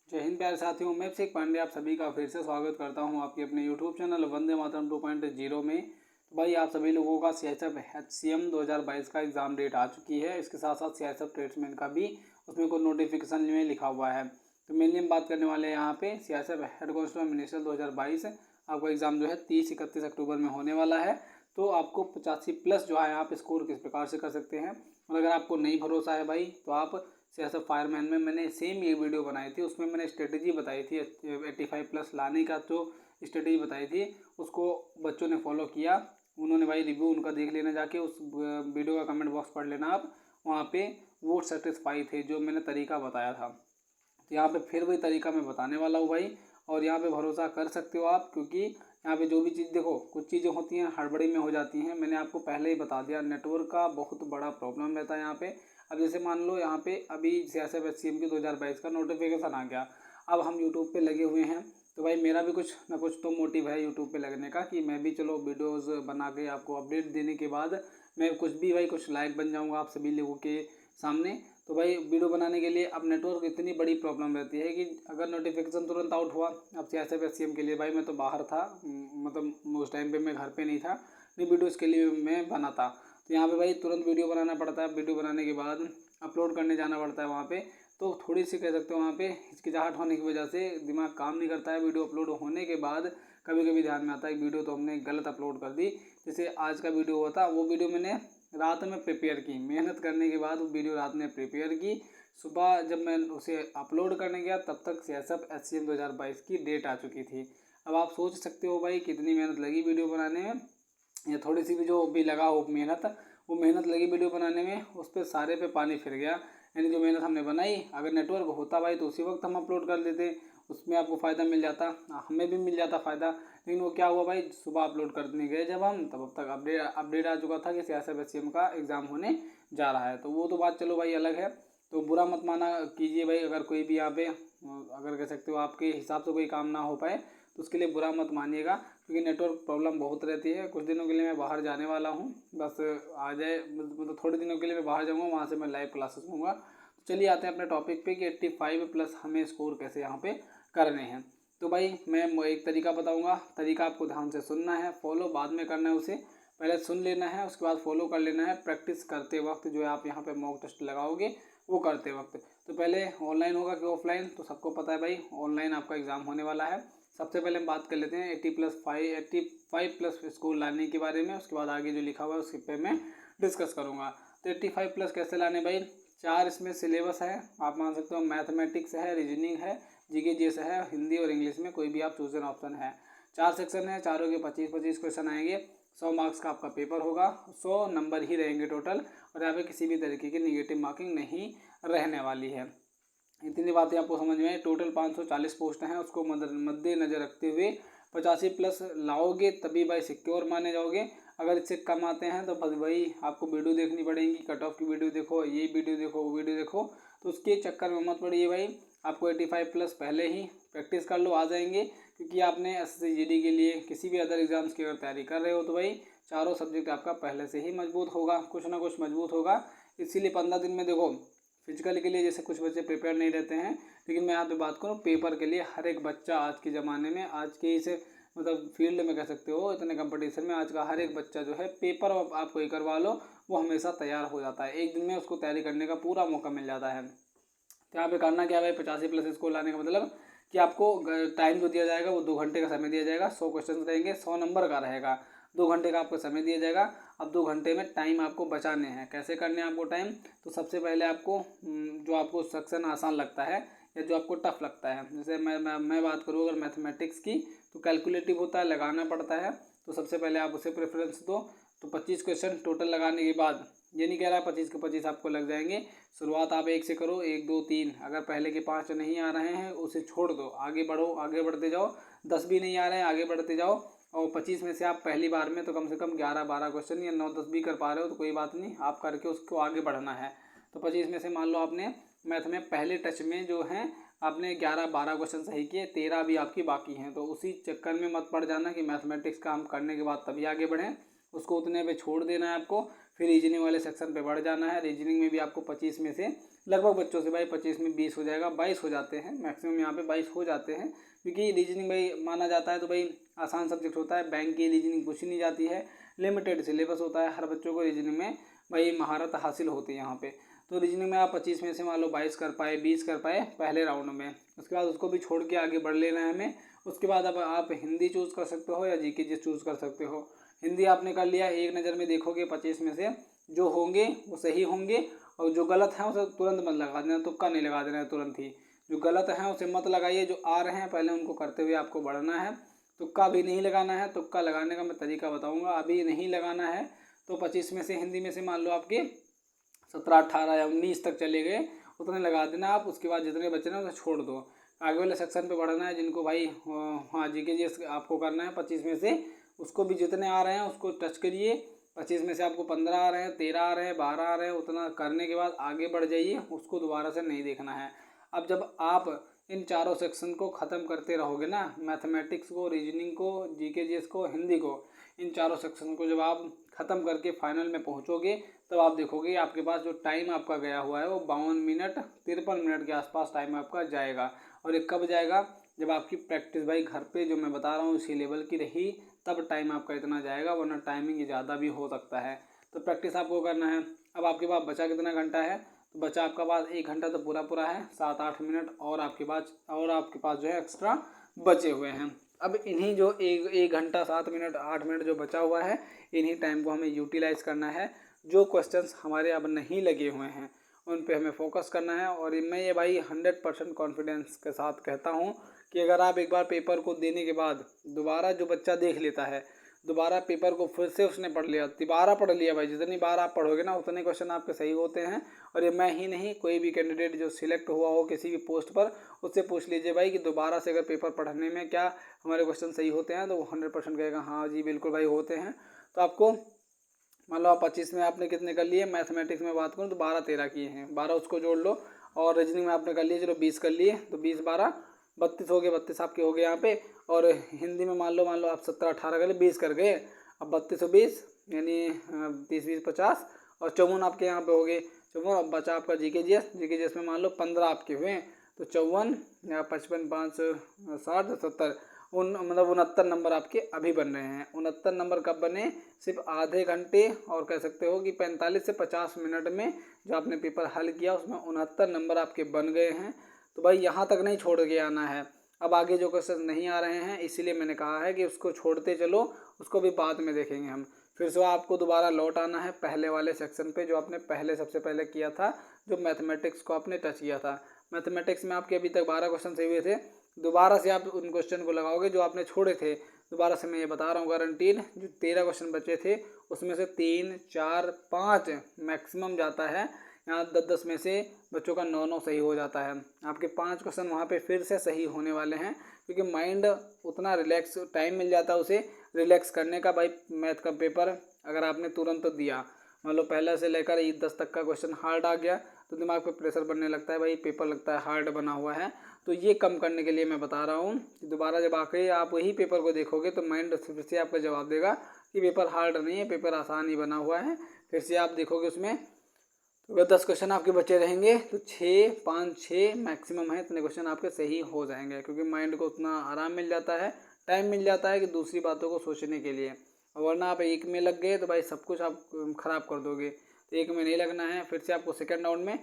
जय हिंद प्यारे साथियों, मैं अभिषेक पांडे आप सभी का फिर से स्वागत करता हूं आपके अपने यूट्यूब चैनल वंदे मातरम 2.0 में। तो भाई आप सभी लोगों का सीएचएफ HCM 2022 का एग्ज़ाम डेट आ चुकी है। इसके साथ साथ सीएचएफ ट्रेड्समैन का भी उसमें कोई नोटिफिकेशन में लिखा हुआ है। तो मेनली हम बात करने वाले हैं यहाँ पे सीएचएफ हेड कांस्टेबल मिनिस्टर 2022 आपका एग्ज़ाम जो है 30-31 अक्टूबर में होने वाला है। तो आपको 85+ जो है आप स्कोर किस प्रकार से कर सकते हैं, और अगर आपको नहीं भरोसा है भाई तो आप सीएचएफ फायरमैन में मैंने सेम ये वीडियो बनाई थी, उसमें मैंने स्ट्रेटेजी बताई थी 85+ लाने का। जो स्ट्रेटेजी बताई थी उसको बच्चों ने फॉलो किया। उन्होंने भाई रिव्यू उनका देख लेना, जाके उस वीडियो का कमेंट बॉक्स पढ़ लेना आप, वहाँ पे वो सेटिस्फाई थे जो मैंने तरीका बताया था। तो यहाँ पे फिर वही तरीका मैं बताने वाला हूँ भाई, और यहाँ पे भरोसा कर सकते हो आप, क्योंकि यहाँ पे जो भी चीज़ देखो, कुछ चीज़ें होती हैं हड़बड़ी में हो जाती हैं। मैंने आपको पहले ही बता दिया, नेटवर्क का बहुत बड़ा प्रॉब्लम रहता है यहाँ पे। अब जैसे मान लो यहाँ पे अभी सीएचएफ HCM की 2022 का नोटिफिकेशन आ गया, अब हम यूट्यूब पे लगे हुए हैं, तो भाई मेरा भी कुछ ना कुछ तो मोटिव है यूट्यूब पे लगने का, कि मैं भी चलो वीडियोस बना के आपको अपडेट देने के बाद मैं कुछ भी भाई कुछ लायक बन जाऊँगा आप सभी लोगों के सामने। तो भाई वीडियो बनाने के लिए अब नेटवर्क इतनी बड़ी प्रॉब्लम रहती है कि अगर नोटिफिकेशन तुरंत आउट हुआ, अब सीएचएफ HCM के लिए भाई मैं तो बाहर था, मतलब उस टाइम पे मैं घर पे नहीं था, नहीं वीडियोस के लिए मैं बना था। तो यहाँ पे भाई तुरंत वीडियो बनाना पड़ता है, वीडियो बनाने के बाद अपलोड करने जाना पड़ता है वहाँ पे। तो थोड़ी सी कह सकते हो वहाँ पे हिचकिचाहट होने की वजह से दिमाग काम नहीं करता है। वीडियो अपलोड होने के बाद कभी कभी ध्यान में आता है वीडियो तो हमने गलत अपलोड कर दी। जैसे आज का वीडियो हुआ था, वो वीडियो मैंने रात में प्रिपेयर की, मेहनत करने के बाद वो वीडियो रात में प्रिपेयर की। सुबह जब मैं उसे अपलोड करने गया तब तक सीएचएफ HCM 2022 की डेट आ चुकी थी। अब आप सोच सकते हो भाई कितनी मेहनत लगी वीडियो बनाने में, या थोड़ी सी भी जो भी लगा हो मेहनत, वो मेहनत लगी वीडियो बनाने में, उस पर सारे पे पानी फिर गया। यानी जो मेहनत हमने बनाई, अगर नेटवर्क होता भाई तो उसी वक्त हम अपलोड कर देते, उसमें आपको फ़ायदा मिल जाता, हमें भी मिल जाता फ़ायदा। लेकिन वो क्या हुआ भाई, सुबह अपलोड करने गए जब हम, तब अब तक अपडेट आ चुका था कि सीएचएफ HCM का एग्ज़ाम होने जा रहा है। तो वो तो बात चलो भाई अलग है। तो बुरा मत माना कीजिए भाई, अगर कोई भी यहाँ पे अगर कह सकते हो आपके हिसाब से कोई काम ना हो पाए तो उसके लिए बुरा मत मानिएगा, क्योंकि नेटवर्क प्रॉब्लम बहुत रहती है। कुछ दिनों के लिए मैं बाहर जाने वाला हूँ, बस आ जाए, मतलब थोड़े दिनों के लिए मैं बाहर जाऊँगा, वहाँ से मैं लाइव क्लासेस लूँगा। तो चलिए आते हैं अपने टॉपिक पे कि 85+ हमें स्कोर कैसे यहाँ पे करने हैं। तो भाई मैं एक तरीका बताऊँगा, तरीका आपको ध्यान से सुनना है, फॉलो बाद में करना है उसे, पहले सुन लेना है, उसके बाद फॉलो कर लेना है। प्रैक्टिस करते वक्त जो है आप यहाँ पे मॉक टेस्ट लगाओगे वो करते वक्त। तो पहले ऑनलाइन होगा कि ऑफलाइन, तो सबको पता है भाई ऑनलाइन आपका एग्ज़ाम होने वाला है। सबसे पहले हम बात कर लेते हैं 85+ स्कोर लाने के बारे में, उसके बाद आगे जो लिखा हुआ है उसके पे मैं डिस्कस करूँगा। तो 85+ कैसे लाने भाई, 4 इसमें सिलेबस है, आप मान सकते हो मैथमेटिक्स है, रीजनिंग है, जीके जीएस है, हिंदी और इंग्लिश में कोई भी आप चूजन ऑप्शन है। 4 सेक्शन है, चारों के 25-25 क्वेश्चन आएंगे। 100 मार्क्स का आपका पेपर होगा, 100 नंबर ही रहेंगे टोटल, और यहाँ पे किसी भी तरीके की निगेटिव मार्किंग नहीं रहने वाली है। इतनी बातें आपको समझ में आई। टोटल 540 पोस्ट हैं, उसको मद्देनजर रखते हुए 85+ लाओगे तभी भाई सिक्योर माने जाओगे। अगर इससे कम आते हैं तो बस भाई आपको वीडियो देखनी पड़ेगी, कट ऑफ की वीडियो देखो, ये वीडियो देखो, वो वीडियो देखो, तो उसके चक्कर में मत पड़िए भाई। आपको 85+ पहले ही प्रैक्टिस कर लो, आ जाएंगे, क्योंकि आपने SSC GD के लिए किसी भी अदर एग्जाम्स की अगर तैयारी कर रहे हो तो भाई चारों सब्जेक्ट आपका पहले से ही मजबूत होगा, कुछ ना कुछ मजबूत होगा। इसीलिए 15 दिन में देखो, फिजिकल के लिए जैसे कुछ बच्चे प्रिपेयर नहीं रहते हैं, लेकिन मैं यहाँ पे बात करूँ पेपर के लिए, हर एक बच्चा आज के ज़माने में, आज के इस मतलब फील्ड में कह सकते हो, इतने कंपटीशन में आज का हर एक बच्चा जो है पेपर आप कोई करवा लो वो हमेशा तैयार हो जाता है, एक दिन में उसको तैयारी करने का पूरा मौका मिल जाता है। तो यहाँ पे करना क्या है भाई, 85+ स्कोर लाने का मतलब कि आपको टाइम जो दिया जाएगा वो 2 घंटे का समय दिया जाएगा। 100 क्वेश्चन रहेंगे, 100 नंबर का रहेगा, 2 घंटे का आपको समय दिया जाएगा। अब 2 घंटे में टाइम आपको बचाने हैं, कैसे करने हैं आपको टाइम, तो सबसे पहले आपको जो आपको सेक्शन आसान लगता है या जो आपको टफ लगता है, जैसे मैं बात करूँ अगर मैथमेटिक्स की, तो कैलकुलेटिव होता है, लगाना पड़ता है, तो सबसे पहले आप उसे प्रेफरेंस दो। तो 25 क्वेश्चन टोटल लगाने के बाद, ये नहीं कह रहा 25 के 25 आपको लग जाएंगे, शुरुआत आप 1 से करो, 1 2 3, अगर पहले के 5 नहीं आ रहे हैं उसे छोड़ दो, आगे बढ़ो, आगे बढ़ते जाओ। 10 भी नहीं आ रहे हैं, आगे बढ़ते जाओ। और 25 में से आप पहली बार में तो कम से कम 11-12 क्वेश्चन या 9-10 भी कर पा रहे हो तो कोई बात नहीं, आप करके उसको आगे बढ़ना है। तो 25 में से मान लो आपने मैथ में पहले टच में जो है आपने 11-12 क्वेश्चन सही किए, 13 भी आपकी बाकी हैं, तो उसी चक्कर में मत पड़ जाना कि मैथमेटिक्स का हम करने के बाद तभी आगे बढ़ें, उसको उतने पे छोड़ देना है आपको। फिर रीजनिंग वाले सेक्शन पे बढ़ जाना है। रीजनिंग में भी आपको 25 में से लगभग बच्चों से भाई 25 में 20 हो जाएगा, 22 हो जाते हैं मैक्सिमम, यहाँ पे 22 हो जाते हैं, क्योंकि रीजनिंग भाई माना जाता है तो भाई आसान सब्जेक्ट होता है। बैंक की रीजनिंग पूछी नहीं जाती है, लिमिटेड सिलेबस होता है, हर बच्चों को रीजनिंग में भाई महारत हासिल होती है यहाँ पे। तो रीजनिंग में आप 25 में से मान लो 22 कर पाए, 20 कर पाए पहले राउंड में, उसके बाद उसको भी छोड़ के आगे बढ़ लेना है हमें। उसके बाद अब आप हिंदी चूज़ कर सकते हो या जीके जी चूज़ कर सकते हो। हिंदी आपने कर लिया, एक नज़र में देखोगे 25 में से जो होंगे वो सही होंगे, और जो गलत है उसे तुरंत मत लगा देना, तुक्का नहीं लगा देना है तुरंत ही। जो गलत है उसे मत लगाइए, जो आ रहे हैं पहले उनको करते हुए आपको बढ़ना है। तुक्का भी नहीं लगाना है, तुक्का लगाने का मैं तरीका बताऊंगा, अभी नहीं लगाना है। तो 25 में से हिंदी में से मान लो आपके 17, 18 या 19 तक चले गए, उतने लगा देना आप। उसके बाद जितने बचे ना उसे छोड़ दो, आगे वाले सेक्शन पे बढ़ना है जिनको भाई हाँ जीके जी आपको करना है 25 में से। उसको भी जितने आ रहे हैं उसको टच करिए। 25 में से आपको 15 आ रहे हैं, 13 आ रहे हैं, 12 आ रहे हैं, उतना करने के बाद आगे बढ़ जाइए, उसको दोबारा से नहीं देखना है। अब जब आप इन चारों सेक्शन को ख़त्म करते रहोगे ना, मैथमेटिक्स को, रीजनिंग को, जीके जीएस को, हिंदी को, इन चारों सेक्शन को जब आप ख़त्म करके फाइनल में पहुंचोगे, तब आप देखोगे आपके पास जो टाइम आपका गया हुआ है वो 52 मिनट 53 मिनट के आसपास टाइम आपका जाएगा। और ये कब जाएगा? जब आपकी प्रैक्टिस भाई घर पे जो मैं बता रहा हूँ इसी लेवल की रही, तब टाइम आपका इतना जाएगा, वरना टाइमिंग ज़्यादा भी हो सकता है। तो प्रैक्टिस आपको करना है। अब आपके पास बचा कितना घंटा है? तो बचा आपका पास 1 घंटा तो पूरा पूरा है, 7-8 मिनट और आपके पास जो है एक्स्ट्रा बचे हुए हैं। अब इन्हीं जो एक घंटा 7 मिनट 8 मिनट जो बचा हुआ है, इन्हीं टाइम को हमें यूटिलाइज़ करना है। जो क्वेश्चंस हमारे अब नहीं लगे हुए हैं उन पे हमें फोकस करना है। और मैं ये भाई 100% कॉन्फिडेंस के साथ कहता हूँ कि अगर आप एक बार पेपर को देने के बाद दोबारा जो बच्चा देख लेता है, दोबारा पेपर को फिर से उसने पढ़ लिया, दोबारा पढ़ लिया भाई, जितनी बार आप पढ़ोगे ना उतने क्वेश्चन आपके सही होते हैं। और ये मैं ही नहीं, कोई भी कैंडिडेट जो सिलेक्ट हुआ हो किसी भी पोस्ट पर, उससे पूछ लीजिए भाई कि दोबारा से अगर पेपर पढ़ने में क्या हमारे क्वेश्चन सही होते हैं, तो वो 100% कहेगा हाँ जी बिल्कुल भाई होते हैं। तो आपको मान लो आप 25 में आपने कितने कर लिए, मैथमेटिक्स में बात करूँ तो 12-13 किए हैं, 12 उसको जोड़ लो। और रीजनिंग में आपने कर लिए, चलो 20 कर लिए, तो 20-12 32 हो गए, 32 आपके हो गए यहाँ पे। और हिंदी में मान लो आप 17-18 कर लिए, 20 कर गए। अब 32 और 20 यानी 30-20 50, और 54 आपके यहाँ पे हो गए 54। अब बचा आपका जीके जीएस में मान लो 15 आपके हुए, तो 54 या 55 5 60 70 69 नंबर आपके अभी बन रहे हैं। 69 नंबर कब बने? सिर्फ आधे घंटे, और कह सकते हो कि 45 से 50 मिनट में जो आपने पेपर हल किया उसमें 69 नंबर आपके बन गए हैं। तो भाई यहाँ तक नहीं छोड़ के आना है। अब आगे जो क्वेश्चन नहीं आ रहे हैं इसीलिए मैंने कहा है कि उसको छोड़ते चलो, उसको भी बाद में देखेंगे हम। फिर से आपको दोबारा लौट आना है पहले वाले सेक्शन पे जो आपने पहले सबसे पहले किया था, जो मैथमेटिक्स को आपने टच किया था। मैथमेटिक्स में आपके अभी तक 12 क्वेश्चन सही हुए थे, दोबारा से आप उन क्वेश्चन को लगाओगे जो आपने छोड़े थे। दोबारा से मैं ये बता रहा हूँ गारंटीड, जो 13 क्वेश्चन बचे थे उसमें से 3, 4, 5 मैक्सिमम जाता है, यहाँ 10-10 में से बच्चों का 9-9 सही हो जाता है। आपके 5 क्वेश्चन वहाँ पे फिर से सही होने वाले हैं, क्योंकि माइंड उतना रिलैक्स टाइम मिल जाता है उसे रिलैक्स करने का। भाई मैथ का पेपर अगर आपने तुरंत तो दिया, मान लो पहले से लेकर 10 तक का क्वेश्चन हार्ड आ गया, तो दिमाग पे प्रेशर बनने लगता है, भाई पेपर लगता है हार्ड बना हुआ है। तो ये कम करने के लिए मैं बता रहा हूँ कि दोबारा जब आके आप वही पेपर को देखोगे तो माइंड फिर से आपको जवाब देगा कि पेपर हार्ड नहीं है, पेपर आसान ही बना हुआ है। फिर से आप देखोगे उसमें, तो अगर 10 क्वेश्चन आपके बचे रहेंगे तो 5-6 मैक्सिमम है, इतने क्वेश्चन आपके सही हो जाएंगे, क्योंकि माइंड को उतना आराम मिल जाता है, टाइम मिल जाता है कि दूसरी बातों को सोचने के लिए। वरना आप एक में लग गए तो भाई सब कुछ आप खराब कर दोगे। तो एक में नहीं लगना है। फिर से आपको सेकेंड राउंड में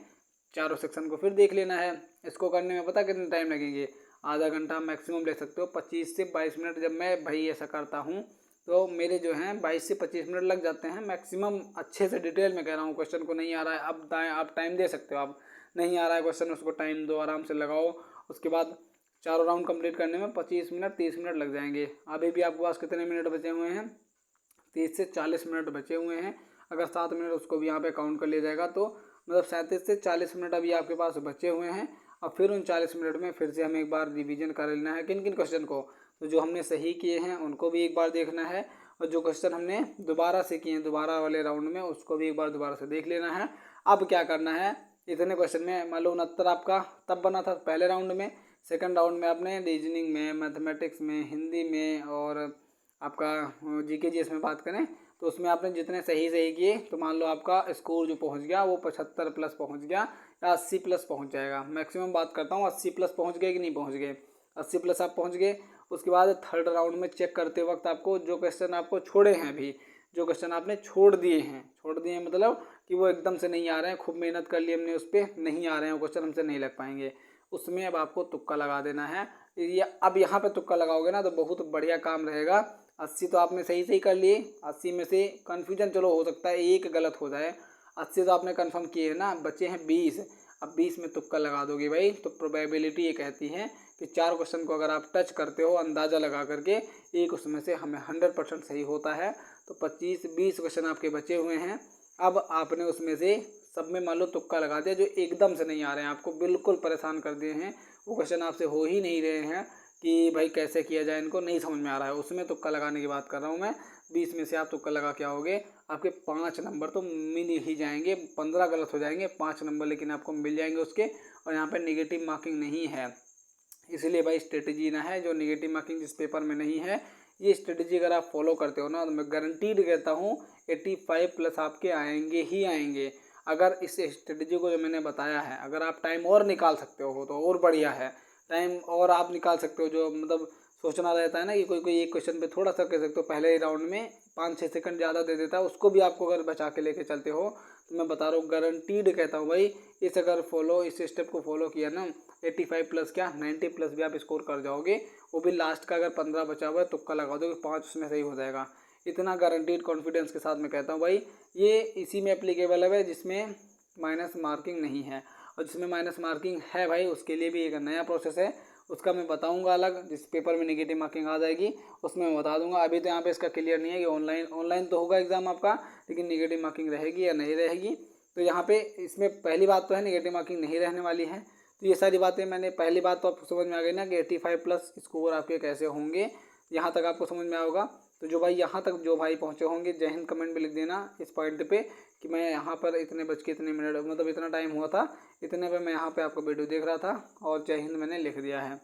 चारों सेक्शन को फिर देख लेना है। इसको करने में पता कितना टाइम लगेंगे? आधा घंटा मैक्सिमम ले सकते हो, 25 से 22 मिनट। जब मैं भाई ऐसा करता हूँ तो मेरे जो हैं 22 से 25 मिनट लग जाते हैं मैक्सिमम। अच्छे से डिटेल में कह रहा हूँ, क्वेश्चन को नहीं आ रहा है अब आप टाइम दे सकते हो, आप नहीं आ रहा है क्वेश्चन उसको टाइम दो, आराम से लगाओ। उसके बाद चारों राउंड कंप्लीट करने में 25 मिनट 30 मिनट लग जाएंगे। अभी भी आपके पास कितने मिनट बचे हुए हैं? 30 से 40 मिनट बचे हुए हैं। अगर 7 मिनट उसको भी यहाँ पे काउंट कर लिया जाएगा तो मतलब 37 से 40 मिनट अभी आपके पास बचे हुए हैं। और फिर उन 40 मिनट में फिर से हमें एक बार रिवीजन कर लेना है किन किन क्वेश्चन को। तो जो हमने सही किए हैं उनको भी एक बार देखना है, और जो क्वेश्चन हमने दोबारा से किए हैं दोबारा वाले राउंड में उसको भी एक बार दोबारा से देख लेना है। अब क्या करना है, इतने क्वेश्चन में मान लो 69 आपका तब बना था पहले राउंड में। सेकंड राउंड में आपने रीजनिंग में, मैथमेटिक्स में, हिंदी में और आपका जीके जीएस में बात करें तो उसमें आपने जितने सही किए तो मान लो आपका स्कोर जो पहुंच गया वो 75 प्लस पहुंच गया। या 80 प्लस पहुंच जाएगा। मैक्सिमम बात करता हूँ 80 प्लस पहुंच गए कि नहीं पहुंच गए। 80 प्लस आप पहुंच गए, उसके बाद थर्ड राउंड में चेक करते वक्त आपको जो क्वेश्चन आपको छोड़े हैं, अभी जो क्वेश्चन आपने छोड़ दिए मतलब कि वो एकदम से नहीं आ रहे हैं, खूब मेहनत कर ली हमने उस पर, नहीं आ रहे हैं वो क्वेश्चन, हमसे नहीं लग पाएंगे, उसमें अब आपको तुक्का लगा देना है। ये अब यहाँ पे तुक्का लगाओगे ना तो बहुत बढ़िया काम रहेगा। 80 तो आपने सही सही कर लिए, 80 में से कन्फ्यूजन चलो हो सकता है एक गलत हो जाए, 80 तो आपने कन्फर्म किए है ना, बचे हैं 20। अब 20 में तुक्का लगा दोगे भाई तो प्रोबेबिलिटी ये कहती है कि 4 क्वेश्चन को अगर आप टच करते हो अंदाज़ा लगा करके, एक उसमें से हमें 100% सही होता है। तो 25-20 क्वेश्चन आपके बचे हुए हैं। अब आपने उसमें से सब में मान लो तुक्का लगा दिया, जो एकदम से नहीं आ रहे हैं, आपको बिल्कुल परेशान कर दिए हैं, वो क्वेश्चन आपसे हो ही नहीं रहे हैं कि भाई कैसे किया जाए, इनको नहीं समझ में आ रहा है, उसमें तुक्का लगाने की बात कर रहा हूँ मैं। 20 में से आप तुक्का लगा के आओगे, आपके 5 नंबर तो मिल ही जाएंगे, 15 गलत हो जाएंगे, 5 नंबर लेकिन आपको मिल जाएंगे उसके। और यहाँ पे नेगेटिव मार्किंग नहीं है, इसलिए भाई स्ट्रेटजी ना है जो नेगेटिव मार्किंग जिस पेपर में नहीं है। ये स्ट्रेटजी अगर आप फॉलो करते हो ना तो मैं गारंटीड कहता हूँ 85 प्लस आपके आएंगे ही आएंगे। अगर इस स्ट्रेटजी को जो मैंने बताया है, अगर आप टाइम और निकाल सकते हो तो और बढ़िया है। टाइम और आप निकाल सकते हो, जो मतलब सोचना रहता है ना कि कोई एक क्वेश्चन पे थोड़ा सा कह सकते हो, पहले ही राउंड में 5-6 सेकंड ज़्यादा दे देता है, उसको भी आपको अगर बचा के लेके चलते हो तो मैं बता रहा हूँ गारंटीड कहता हूँ भाई, इस स्टेप को फॉलो किया ना 85 प्लस क्या 90 प्लस भी आप स्कोर कर जाओगे। वो भी लास्ट का अगर 15 बचा हुआ है तुक्का लगा दो कि 5 उसमें सही हो जाएगा। इतना गारंटीड कॉन्फिडेंस के साथ मैं कहता हूँ भाई, ये इसी में एप्लीकेबल है जिसमें माइनस मार्किंग नहीं है। और जिसमें माइनस मार्किंग है भाई उसके लिए भी एक नया प्रोसेस है, उसका मैं बताऊंगा अलग। जिस पेपर में नेगेटिव मार्किंग आ जाएगी उसमें मैं बता दूंगा। अभी तो यहाँ पे इसका क्लियर नहीं है कि ऑनलाइन तो होगा एग्जाम आपका, लेकिन नेगेटिव मार्किंग रहेगी या नहीं रहेगी। तो यहाँ पे इसमें पहली बात तो है नेगेटिव मार्किंग नहीं रहने वाली है। तो ये सारी बातें मैंने, पहली बात तो आपको समझ में आ गई ना कि 85 प्लस स्कोर आपके कैसे होंगे, यहाँ तक आपको समझ में आएगा। तो जो भाई यहाँ तक जो भाई पहुँचे होंगे, जय हिंद कमेंट में लिख देना इस पॉइंट पे कि मैं यहाँ पर इतने बज के इतने मिनट मतलब इतना टाइम हुआ था, इतने पे मैं यहाँ पे आपको वीडियो देख रहा था और जय हिंद मैंने लिख दिया है।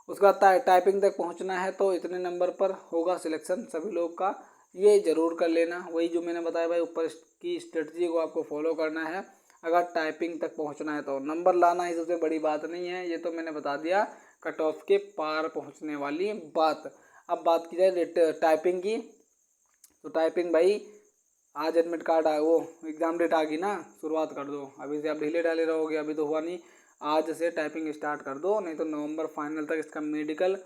उसके बाद टाइपिंग तक पहुँचना है तो इतने नंबर पर होगा सिलेक्शन सभी लोग का, ये ज़रूर कर लेना। वही जो मैंने बताया भाई ऊपर की स्ट्रेटजी को आपको फॉलो करना है। अगर टाइपिंग तक पहुंचना है तो नंबर लाना ही सबसे बड़ी बात नहीं है, ये तो मैंने बता दिया कट ऑफ के पार पहुंचने वाली बात। अब बात की जाए टाइपिंग की, तो टाइपिंग भाई आज एडमिट कार्ड वो एग्ज़ाम डेट आ गई ना, शुरुआत कर दो। अभी से आप ढीले ढाले रहोगे, अभी तो हुआ नहीं, आज से टाइपिंग स्टार्ट कर दो, नहीं तो नवंबर फाइनल तक इसका मेडिकल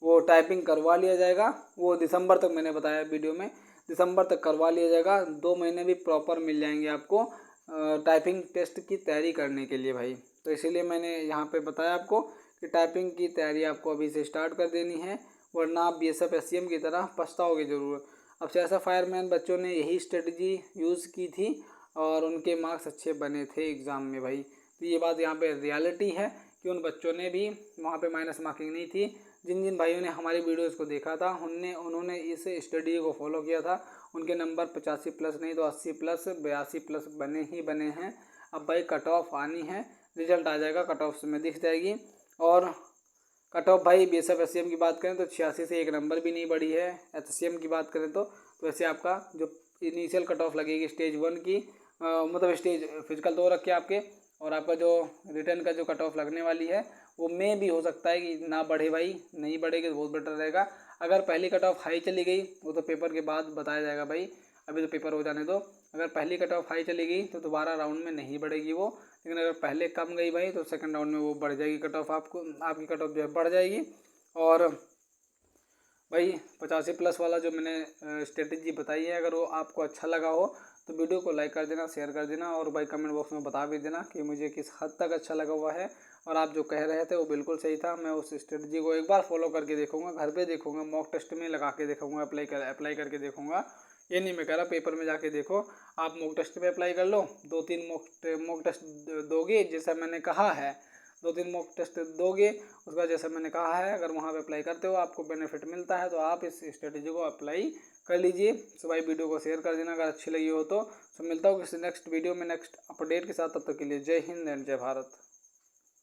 वो टाइपिंग करवा लिया जाएगा। वो दिसंबर तक मैंने बताया वीडियो में, दिसंबर तक करवा लिया जाएगा। 2 महीने भी प्रॉपर मिल जाएंगे आपको टाइपिंग टेस्ट की तैयारी करने के लिए भाई। तो इसीलिए मैंने यहाँ पे बताया आपको कि टाइपिंग की तैयारी आपको अभी से स्टार्ट कर देनी है, वरना आप BSF SCM की तरह पछताओगे ज़रूर। अब जैसा फायरमैन बच्चों ने यही स्ट्रेटजी यूज़ की थी और उनके मार्क्स अच्छे बने थे एग्ज़ाम में भाई। तो ये बात यहाँ पे रियलिटी है कि उन बच्चों ने भी वहाँ पे माइनस मार्किंग नहीं थी। जिन जिन भाइयों ने हमारी वीडियोज़ को देखा था उन्होंने इस स्टडी को फॉलो किया था, उनके नंबर 85 प्लस नहीं तो 80 प्लस 82 प्लस बने ही बने हैं। अब भाई कट ऑफ आनी है, रिजल्ट आ जाएगा, कट ऑफ में दिख जाएगी। और कट ऑफ भाई BSF SCM की बात करें तो 86 से 1 नंबर भी नहीं बढ़ी है। HCM की बात करें तो वैसे आपका जो इनिशियल कट ऑफ लगेगी स्टेज 1 की मतलब स्टेज फिजिकल तो रखे आपके, और आपका जो रिटर्न का जो कट ऑफ लगने वाली है वो में भी हो सकता है कि ना बढ़े भाई, नहीं बढ़ेगी तो बहुत बेटर रहेगा। अगर पहली कट ऑफ हाई चली गई वो तो पेपर के बाद बताया जाएगा भाई, अभी तो पेपर हो जाने दो। अगर पहली कट ऑफ हाई चली गई तो दोबारा राउंड में नहीं बढ़ेगी वो, लेकिन अगर पहले कम गई भाई तो सेकंड राउंड में वो बढ़ जाएगी कट ऑफ, आपकी कट ऑफ जो है बढ़ जाएगी। और भाई 85 प्लस वाला जो मैंने स्ट्रेटजी बताई है, अगर वो आपको अच्छा लगा हो तो वीडियो को लाइक कर देना, शेयर कर देना, और भाई कमेंट बॉक्स में बता भी देना कि मुझे किस हद तक अच्छा लगा हुआ है। और आप जो कह रहे थे वो बिल्कुल सही था, मैं उस स्ट्रेटजी को एक बार फॉलो करके देखूंगा, घर पे देखूंगा, मॉक टेस्ट में लगा के देखूंगा, अप्लाई करके देखूंगा। ये नहीं मैं कह रहा पेपर में जाके देखो, आप मॉक टेस्ट में अप्लाई कर लो, 2-3 मॉक टेस्ट दोगे जैसा मैंने कहा है, 2-3 मॉक टेस्ट दोगे, उसके बाद जैसा मैंने कहा है अगर वहाँ पे अप्लाई करते हो आपको बेनिफिट मिलता है तो आप इस स्ट्रेटजी को अप्लाई कर लीजिए। तो भाई वीडियो को शेयर कर देना अगर अच्छी लगी हो तो। मिलता हूँ किसी नेक्स्ट वीडियो में नेक्स्ट अपडेट के साथ, तब तक के लिए जय हिंद एंड जय भारत।